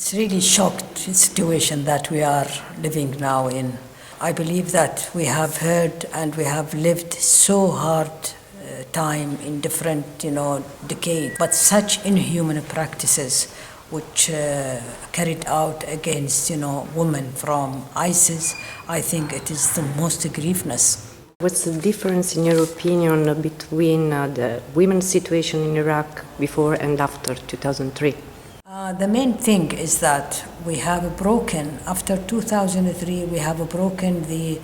It's really shocked situation that we are living now in. I believe that we have heard and we have lived so hard time in different, decades, but such inhuman practices which carried out against, women from ISIS, I think it is the most grievous. What's the difference, in your opinion, between the women's situation in Iraq before and after 2003? The main thing is that we have broken, after 2003, we have broken the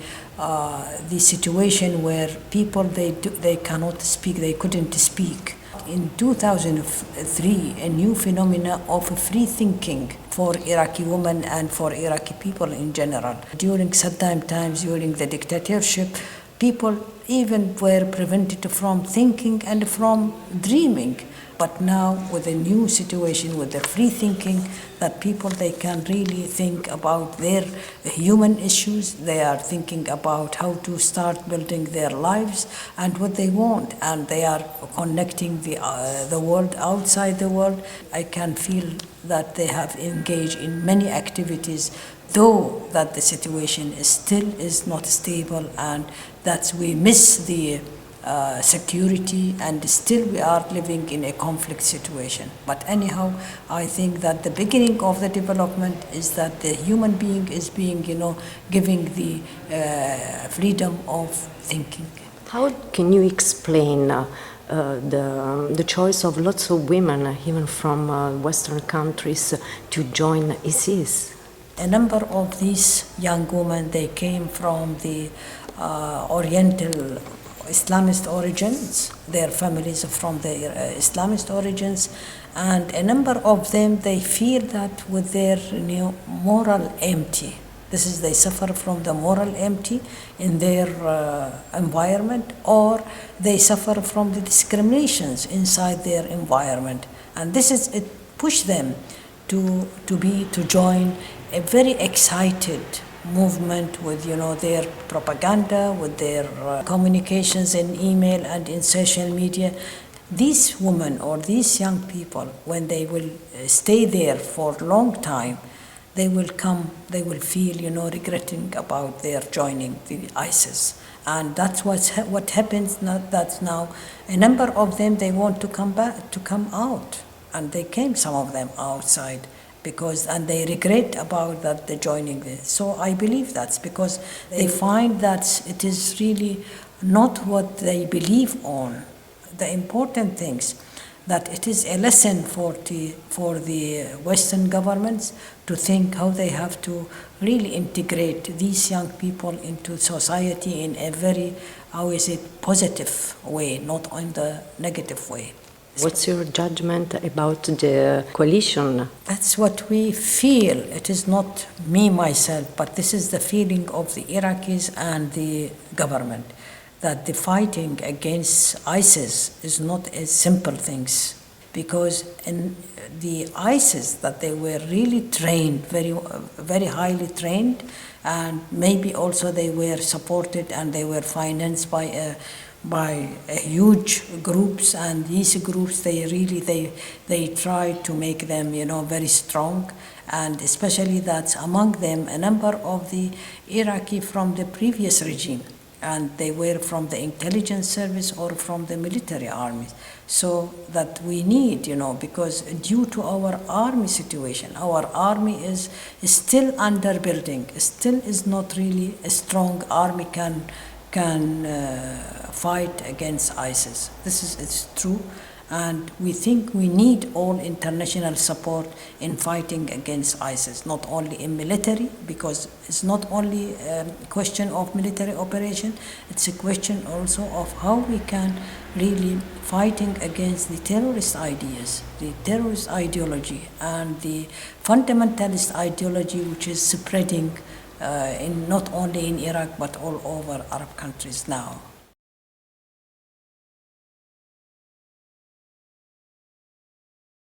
situation where people, they cannot speak, they couldn't speak. In 2003, a new phenomena of free thinking for Iraqi women and for Iraqi people in general. During Saddam times, during the dictatorship, people even were prevented from thinking and from dreaming. But now with a new situation, with the free thinking, that people, they can really think about their human issues, they are thinking about how to start building their lives and what they want, and they are connecting the world outside the world. I can feel that they have engaged in many activities, though that the situation is not stable, and that we miss the security, and still we are living in a conflict situation. But anyhow, I think that the beginning of the development is that the human being is being, giving the freedom of thinking. How can you explain the choice of lots of women, even from Western countries, to join ISIS? A number of these young women, they came from the Oriental Islamist origins, their families are from the Islamist origins, and a number of them, they feel that with their moral empty, they suffer from the moral empty in their environment, or they suffer from the discriminations inside their environment, and it push them to join a very excited movement with their propaganda, with their communications in email and in social media. These women or these young people, when they will stay there for a long time, they will feel regretting about their joining the ISIS. And that's what happens now. That's now a number of them, they want to come out, and they came, some of them, outside, and they regret about that they're joining this. So I believe that's because they find that it is really not what they believe on. The important things, that it is a lesson for the Western governments to think how they have to really integrate these young people into society in a very, positive way, not in the negative way. What's your judgment about the coalition? That's what we feel. It is not me, myself, but this is the feeling of the Iraqis and the government, that the fighting against ISIS is not a simple thing, because in the ISIS, that they were really trained, very, very highly trained, and maybe also they were supported and they were financed by huge groups, and these groups, they try to make them very strong, and especially that among them a number of the Iraqi from the previous regime, and they were from the intelligence service or from the military armies. So that we need, because due to our army situation, our army is still under building, still is not really a strong army can fight against ISIS. It's true, and we think we need all international support in fighting against ISIS, not only in military, because it's not only a question of military operation, it's a question also of how we can really fighting against the terrorist ideas, the terrorist ideology, and the fundamentalist ideology which is spreading not only in Iraq but all over Arab countries now.